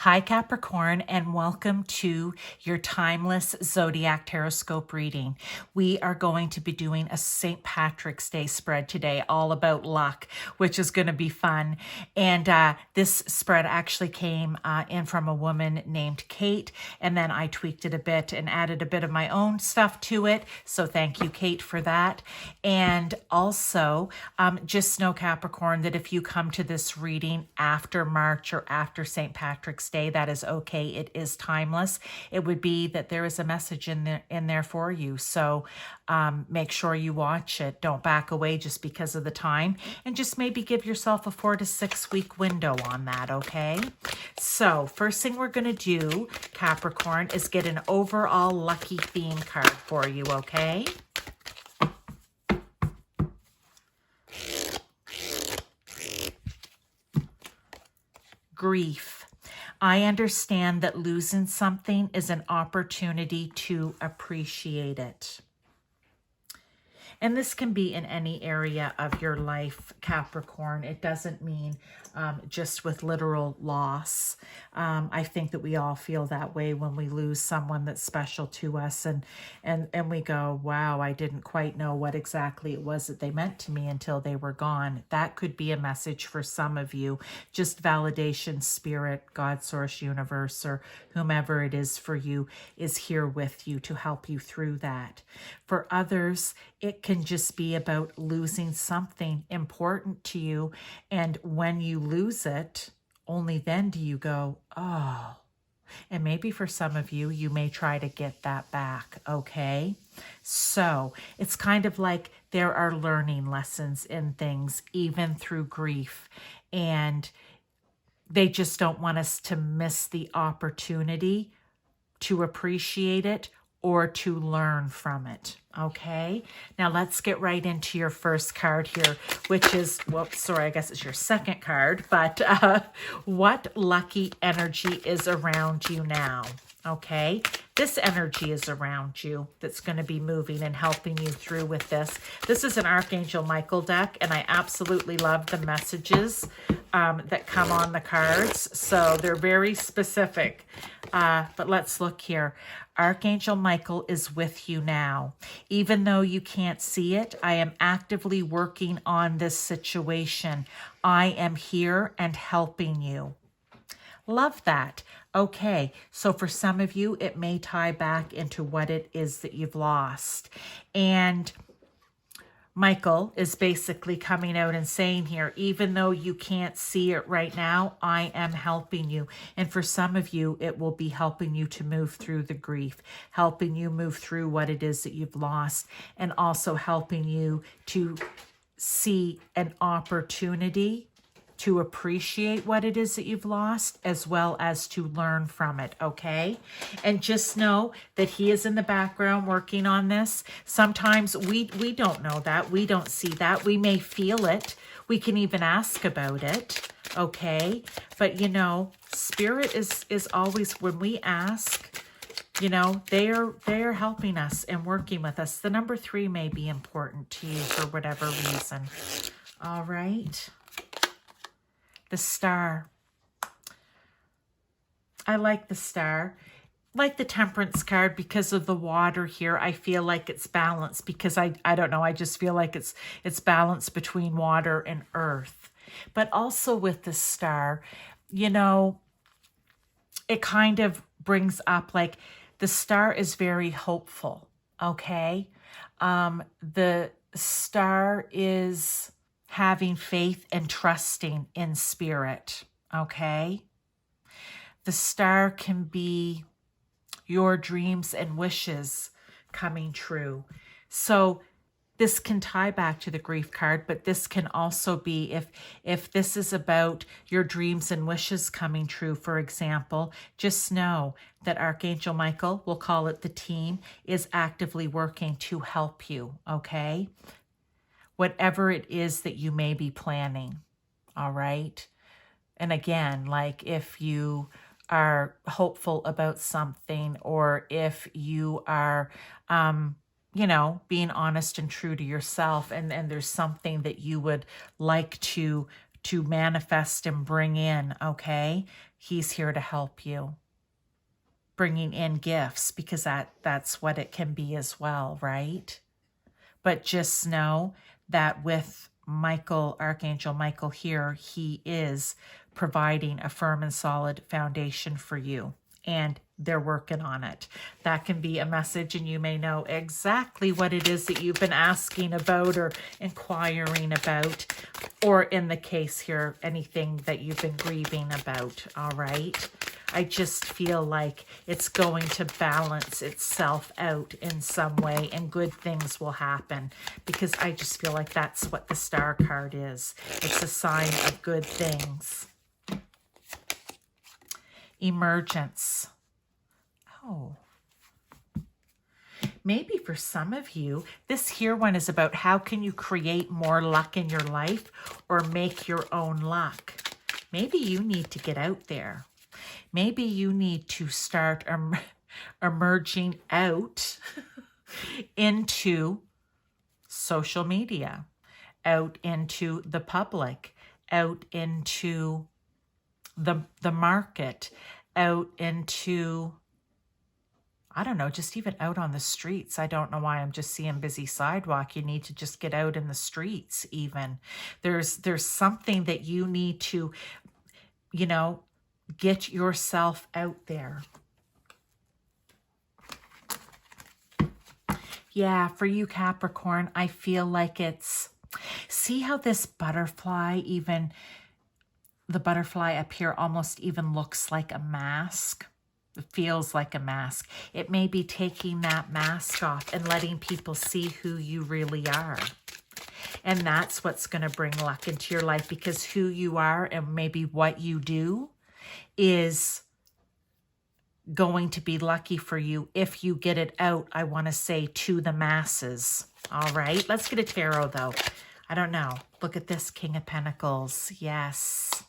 Hi, Capricorn, and welcome to your Timeless Zodiac Taroscope reading. We are going to be doing a St. Patrick's Day spread today, all about luck, which is going to be fun. And this spread actually came in from a woman named Kate, and then I tweaked it a bit and added a bit of my own stuff to it. So thank you, Kate, for that. And also, just know, Capricorn, that if you come to this reading after March or after St. Patrick's Day, that is okay. It is timeless. It would be that there is a message in there for you. So make sure you watch it. Don't back away just because of the time, and just maybe give yourself a 4 to 6 week window on that, okay? So first thing we're going to do, Capricorn, is get an overall lucky theme card for you, okay? Grief. I understand that losing something is an opportunity to appreciate it. And this can be in any area of your life, Capricorn. It doesn't mean just with literal loss. I think that we all feel that way when we lose someone that's special to us, and we go, wow, I didn't quite know what exactly it was that they meant to me until they were gone. That could be a message for some of you. Just validation, spirit, God, source, universe, or whomever it is for you is here with you to help you through that. For others, it can just be about losing something important to you. And when you lose it, only then do you go, oh. And maybe for some of you, you may try to get that back, okay? So it's kind of like there are learning lessons in things, even through grief. And they just don't want us to miss the opportunity to appreciate it or to learn from it. Okay, now let's get right into your first card here, which is, whoops, sorry, I guess it's your second card, but what lucky energy is around you now? Okay, this energy is around you that's going to be moving and helping you through with this. This is an Archangel Michael deck, and I absolutely love the messages that come on the cards. So they're very specific. But let's look here. Archangel Michael is with you now. Even though you can't see it, I am actively working on this situation. I am here and helping you. Love that. Okay, so for some of you, it may tie back into what it is that you've lost. And Michael is basically coming out and saying here, even though you can't see it right now, I am helping you. And for some of you, it will be helping you to move through the grief, helping you move through what it is that you've lost, and also helping you to see an opportunity to appreciate what it is that you've lost, as well as to learn from it, okay? And just know that he is in the background working on this. Sometimes we don't know that. We don't see that. We may feel it. We can even ask about it, okay? But, you know, Spirit is always, when we ask, you know, they are helping us and working with us. The number 3 may be important to you for whatever reason. All right. The Star. I like the Star. Like the Temperance card because of the water here. I feel like it's balanced because I don't know. I just feel like it's balanced between water and earth. But also with the Star, you know, it kind of brings up like the Star is very hopeful. Okay. The Star is having faith and trusting in spirit, okay? The Star can be your dreams and wishes coming true. So this can tie back to the grief card, but this can also be if this is about your dreams and wishes coming true, for example, just know that Archangel Michael, we'll call it the team, is actively working to help you, okay? Whatever it is that you may be planning, all right? And again, like if you are hopeful about something, or if you are, you know, being honest and true to yourself, and there's something that you would like to to manifest and bring in, okay? He's here to help you. Bringing in gifts, because that's what it can be as well, right? But just know that with Michael, Archangel Michael here, he is providing a firm and solid foundation for you. And they're working on it. That can be a message, and you may know exactly what it is that you've been asking about or inquiring about, or in the case here, anything that you've been grieving about, all right? I just feel like it's going to balance itself out in some way, and good things will happen, because I just feel like that's what the Star card is. It's a sign of good things. Emergence. Oh. Maybe for some of you, this here one is about how can you create more luck in your life or make your own luck. Maybe you need to get out there. Maybe you need to start emerging out into social media, out into the public, out into the market, out into, I don't know, just even out on the streets. I don't know why I'm just seeing busy sidewalk. You need to just get out in the streets even. There's something that you need to, you know, get yourself out there. Yeah, for you, Capricorn, I feel like it's, see how this butterfly even, the butterfly up here almost even looks like a mask. It feels like a mask. It may be taking that mask off and letting people see who you really are. And that's what's going to bring luck into your life, because who you are and maybe what you do is going to be lucky for you if you get it out, I want to say, to the masses. All right, let's get a tarot though. I don't know. Look at this, King of Pentacles. Yes.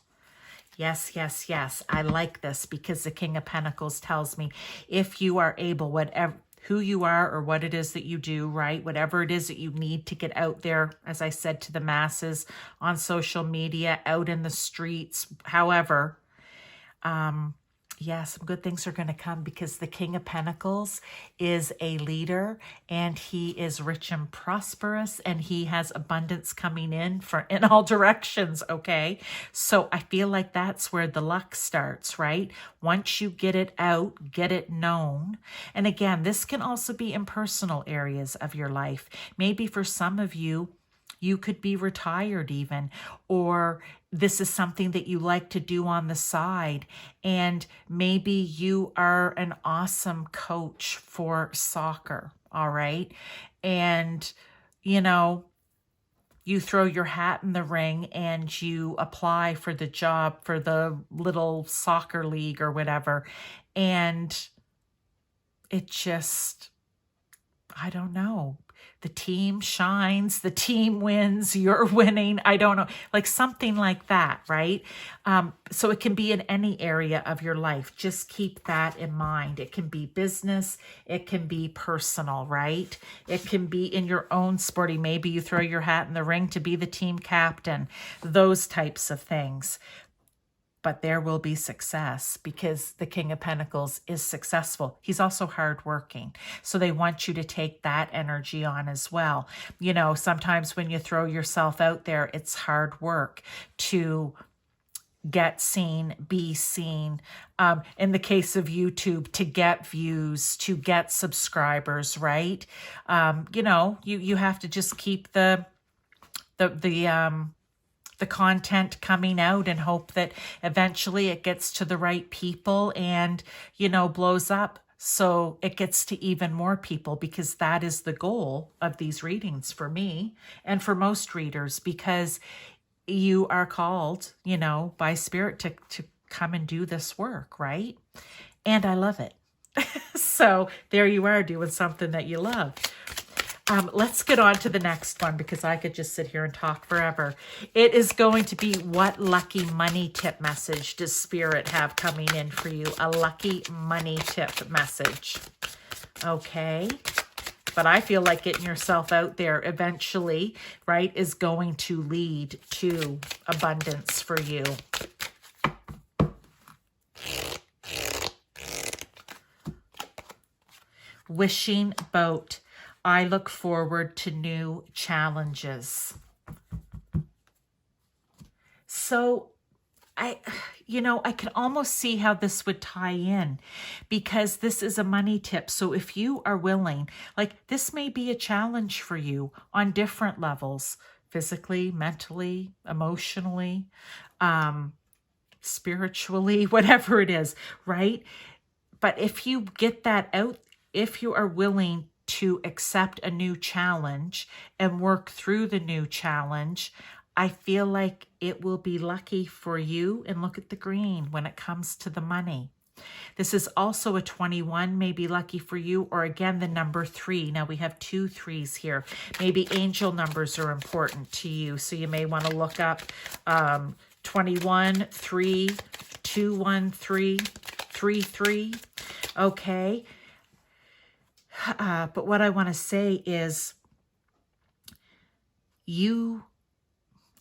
Yes, yes, yes. I like this because the King of Pentacles tells me if you are able, whatever, who you are or what it is that you do, right? Whatever it is that you need to get out there, as I said, to the masses, on social media, out in the streets, however, yeah, some good things are going to come, because the King of Pentacles is a leader, and he is rich and prosperous, and he has abundance coming in all directions, okay? So I feel like that's where the luck starts, right? Once you get it out, get it known. And again, this can also be in personal areas of your life. Maybe for some of you, you could be retired even, or this is something that you like to do on the side, and maybe you are an awesome coach for soccer, all right? And, you know, you throw your hat in the ring and you apply for the job for the little soccer league or whatever, and it just, I don't know. The team shines, the team wins, you're winning. I don't know, like something like that, right? So it can be in any area of your life. Just keep that in mind. It can be business. It can be personal, right? It can be in your own sporting. Maybe you throw your hat in the ring to be the team captain, those types of things. But there will be success, because the King of Pentacles is successful. He's also hardworking. So they want you to take that energy on as well. You know, sometimes when you throw yourself out there, it's hard work to get seen, be seen. In the case of YouTube, to get views, to get subscribers, right? You know, you have to just keep the content coming out and hope that eventually it gets to the right people and, you know, blows up so it gets to even more people, because that is the goal of these readings for me and for most readers, because you are called, you know, by Spirit to come and do this work, right? And I love it. So there you are, doing something that you love. Let's get on to the next one, because I could just sit here and talk forever. It is going to be, what lucky money tip message does Spirit have coming in for you? A lucky money tip message. Okay. But I feel like getting yourself out there eventually, right, is going to lead to abundance for you. Wishing boat. I look forward to new challenges. So I can almost see how this would tie in, because this is a money tip. So if you are willing, like, this may be a challenge for you on different levels, physically, mentally, emotionally, spiritually, whatever it is, right? But if you get that out, if you are willing to accept a new challenge and work through the new challenge, I feel like it will be lucky for you. And look at the green when it comes to the money. This is also a 21, may be lucky for you, or again, the number 3. Now we have 2 3s here. Maybe angel numbers are important to you. So you may want to look up 21, 3, 2, 1, 3, 3, 3. Okay. But what I want to say is,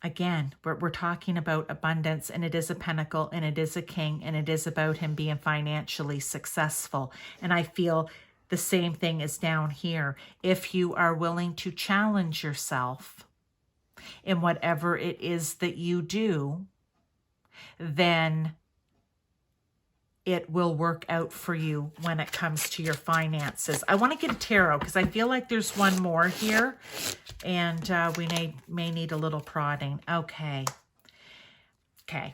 again, we're talking about abundance, and it is a pentacle, and it is a king, and it is about him being financially successful. And I feel the same thing is down here. If you are willing to challenge yourself in whatever it is that you do, then it will work out for you when it comes to your finances. I want to get a tarot because I feel like there's one more here, and we may need a little prodding. Okay,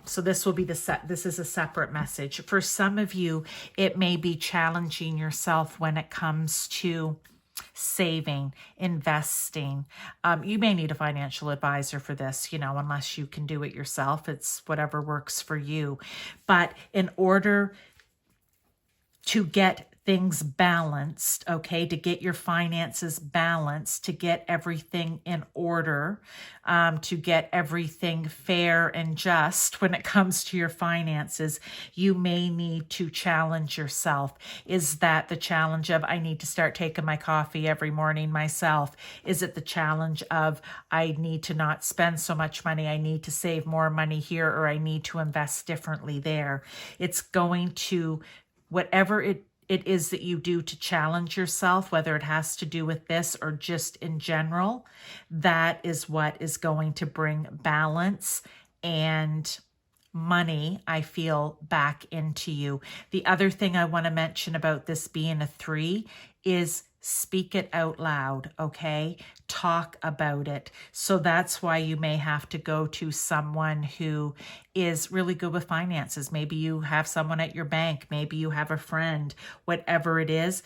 so this will be this is a separate message. For some of you, it may be challenging yourself when it comes to saving, investing. You may need a financial advisor for this, unless you can do it yourself. It's whatever works for you. But in order to get things balanced, okay, to get your finances balanced, to get everything in order, to get everything fair and just when it comes to your finances, you may need to challenge yourself. Is that the challenge of, I need to start taking my coffee every morning myself? Is it the challenge of, I need to not spend so much money, I need to save more money here, or I need to invest differently there? It's going to, whatever it is that you do to challenge yourself, whether it has to do with this or just in general, that is what is going to bring balance and money, I feel, back into you. The other thing I want to mention about this being a 3 is speak it out loud, okay? Talk about it. So that's why you may have to go to someone who is really good with finances. Maybe you have someone at your bank. Maybe you have a friend, whatever it is.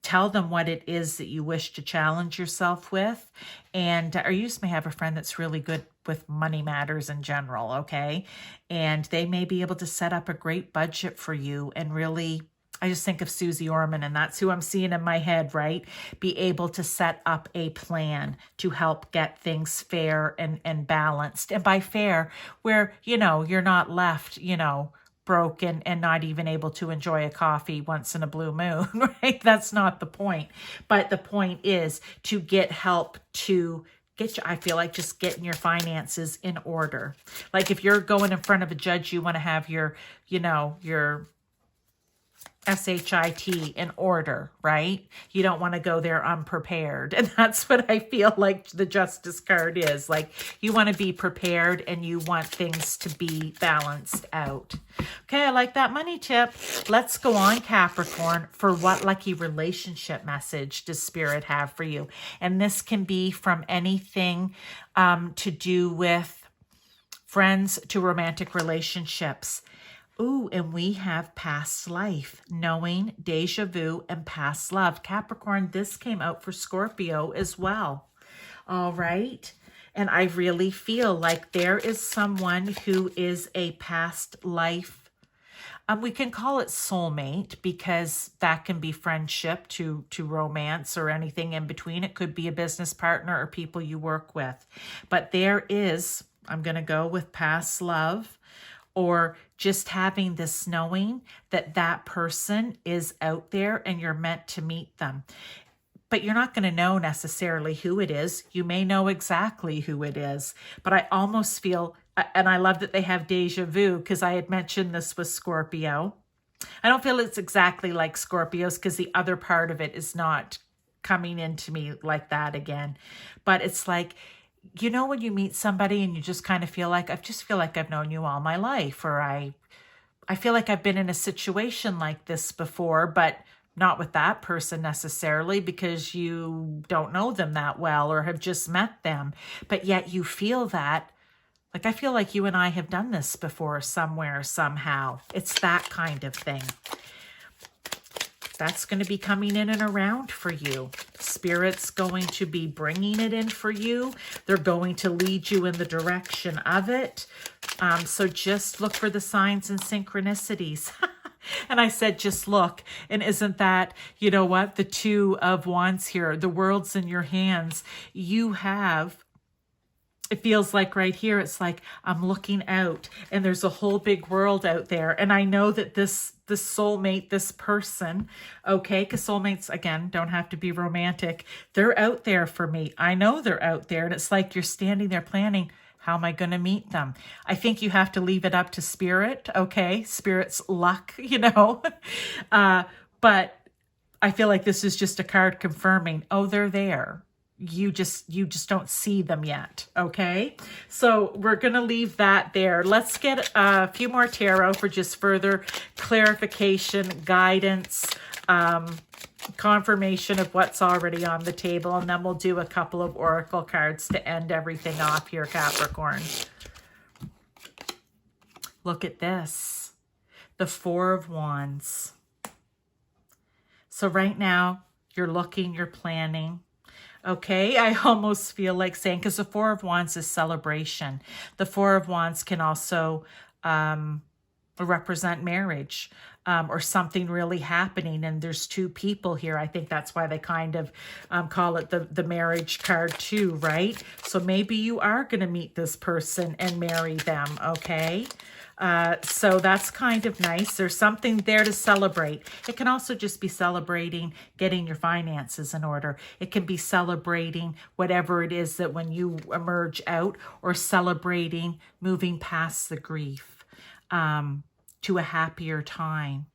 Tell them what it is that you wish to challenge yourself with. Or you just may have a friend that's really good with money matters in general, okay? And they may be able to set up a great budget for you and really, I just think of Susie Orman, and that's who I'm seeing in my head, right? Be able to set up a plan to help get things fair and balanced. And by fair, where, you're not left, broken and not even able to enjoy a coffee once in a blue moon, right? That's not the point. But the point is to get help to I feel like just getting your finances in order. Like if you're going in front of a judge, you want to have your SHIT in order, right? You don't want to go there unprepared. And that's what I feel like the Justice card is. Like, you want to be prepared and you want things to be balanced out. Okay, I like that money tip. Let's go on, Capricorn, for what lucky relationship message does Spirit have for you? And this can be from anything to do with friends to romantic relationships. Ooh, and we have past life, knowing, deja vu, and past love. Capricorn, this came out for Scorpio as well. All right. And I really feel like there is someone who is a past life. We can call it soulmate because that can be friendship to romance or anything in between. It could be a business partner or people you work with. But there is, I'm going to go with past love, or just having this knowing that that person is out there and you're meant to meet them. but you're not going to know necessarily who it is. You may know exactly who it is, but I almost feel, and I love that they have deja vu, because I had mentioned this with Scorpio. I don't feel it's exactly like Scorpios, because the other part of it is not coming into me like that again. But it's like, you know, when you meet somebody and you just kind of feel like, I've known you all my life, or I feel like I've been in a situation like this before, but not with that person necessarily, because you don't know them that well or have just met them. But yet you feel that, like, I feel like you and I have done this before somewhere, somehow. It's that kind of thing. That's going to be coming in and around for you. Spirit's going to be bringing it in for you. They're going to lead you in the direction of it. So just look for the signs and synchronicities. And I said, just look. And isn't that, you know what? The Two of Wands here, the world's in your hands. You have, it feels like right here, it's like I'm looking out and there's a whole big world out there. And I know that this soulmate, this person, okay, because soulmates, again, don't have to be romantic. They're out there for me. I know they're out there. And it's like you're standing there planning, how am I going to meet them? I think you have to leave it up to Spirit, okay? Spirit's luck, you know. But I feel like this is just a card confirming, oh, they're there. You just don't see them yet, okay? So we're going to leave that there. Let's get a few more tarot for just further clarification, guidance, confirmation of what's already on the table, and then we'll do a couple of oracle cards to end everything off here, Capricorn. Look at this. The Four of Wands. So right now, you're looking, you're planning. Okay, I almost feel like saying, because the Four of Wands is celebration. The Four of Wands can also represent marriage or something really happening. And there's two people here. I think that's why they kind of call it the marriage card too, right? So maybe you are going to meet this person and marry them, okay? So that's kind of nice. There's something there to celebrate. It can also just be celebrating getting your finances in order. It can be celebrating whatever it is that when you emerge out, or celebrating moving past the grief to a happier time,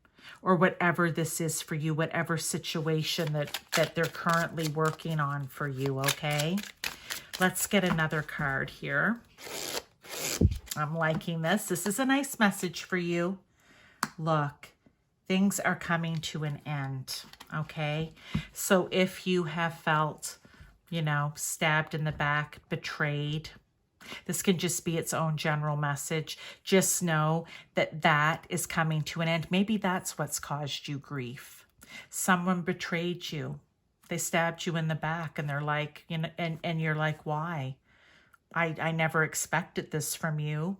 or whatever this is for you, whatever situation that they're currently working on for you, okay? Let's get another card here. I'm liking this. This is a nice message for you. Look, things are coming to an end, okay? So if you have felt, you know, stabbed in the back, betrayed, this can just be its own general message. Just know that that is coming to an end. Maybe that's what's caused you grief. Someone betrayed you. They stabbed you in the back, and they're like, you know, and you're like, why? I never expected this from you.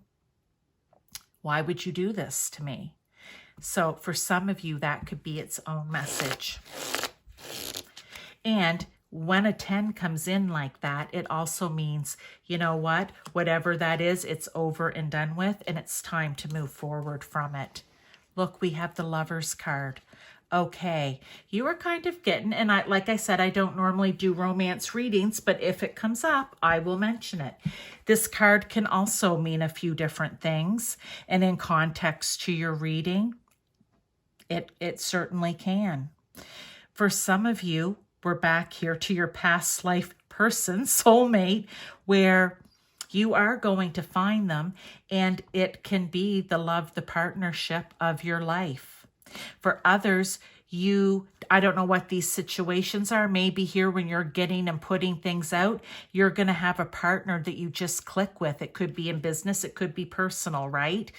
Why would you do this to me? So for some of you, that could be its own message. And when a 10 comes in like that, it also means, you know what? Whatever that is, it's over and done with, and it's time to move forward from it. Look, we have the Lovers card. Okay, you are kind of getting, and like I said, I don't normally do romance readings, but if it comes up, I will mention it. This card can also mean a few different things, and in context to your reading, it certainly can. For some of you, we're back here to your past life person, soulmate, where you are going to find them, and it can be the love, the partnership of your life. For others, I don't know what these situations are. Maybe here when you're getting and putting things out, you're going to have a partner that you just click with. It could be in business. It could be personal, right?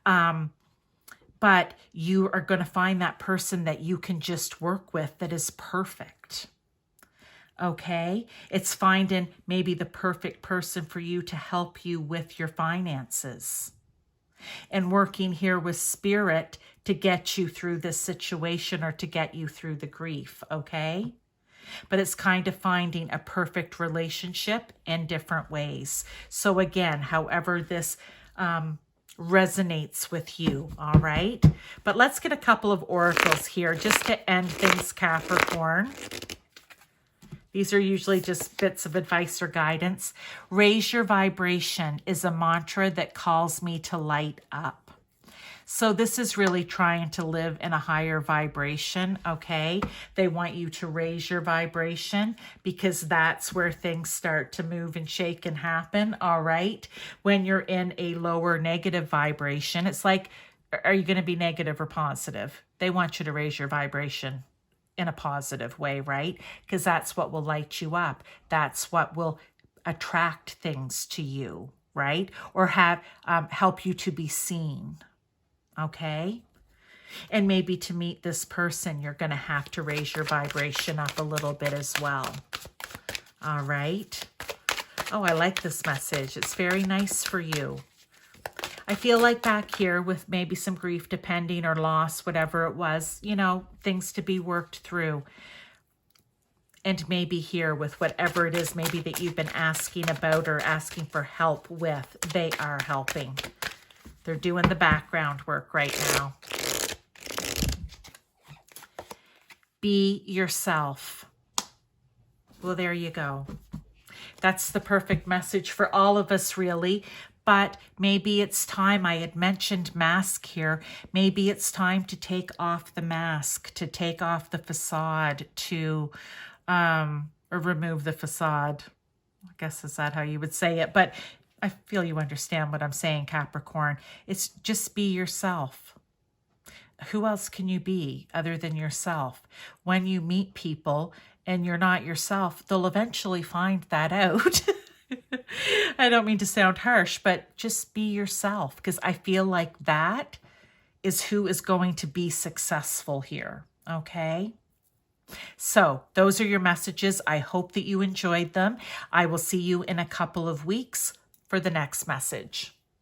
But you are going to find that person that you can just work with that is perfect. Okay? It's finding maybe the perfect person for you to help you with your finances. And working here with Spirit to get you through this situation or to get you through the grief, okay? But it's kind of finding a perfect relationship in different ways. So again, however this resonates with you, all right? But let's get a couple of oracles here just to end things, Capricorn. These are usually just bits of advice or guidance. Raise your vibration is a mantra that calls me to light up. So this is really trying to live in a higher vibration, okay? They want you to raise your vibration because that's where things start to move and shake and happen, all right? When you're in a lower negative vibration, it's like, are you going to be negative or positive? They want you to raise your vibration in a positive way, right? Because that's what will light you up. That's what will attract things to you, right? Or have help you to be seen. Okay. And maybe to meet this person, you're going to have to raise your vibration up a little bit as well. All right. Oh, I like this message. It's very nice for you. I feel like back here with maybe some grief, depending, or loss, whatever it was, you know, things to be worked through. And maybe here with whatever it is, maybe that you've been asking about or asking for help with, they are helping. They're doing the background work right now. Be yourself. Well, there you go. That's the perfect message for all of us, really. But maybe it's time, I had mentioned mask here, maybe it's time to take off the mask, to take off the facade, to or remove the facade. I guess is that how you would say it? But I feel you understand what I'm saying, Capricorn. It's just be yourself. Who else can you be other than yourself? When you meet people and you're not yourself, they'll eventually find that out. I don't mean to sound harsh, but just be yourself, because I feel like that is who is going to be successful here, okay? So those are your messages. I hope that you enjoyed them. I will see you in a couple of weeks for the next message.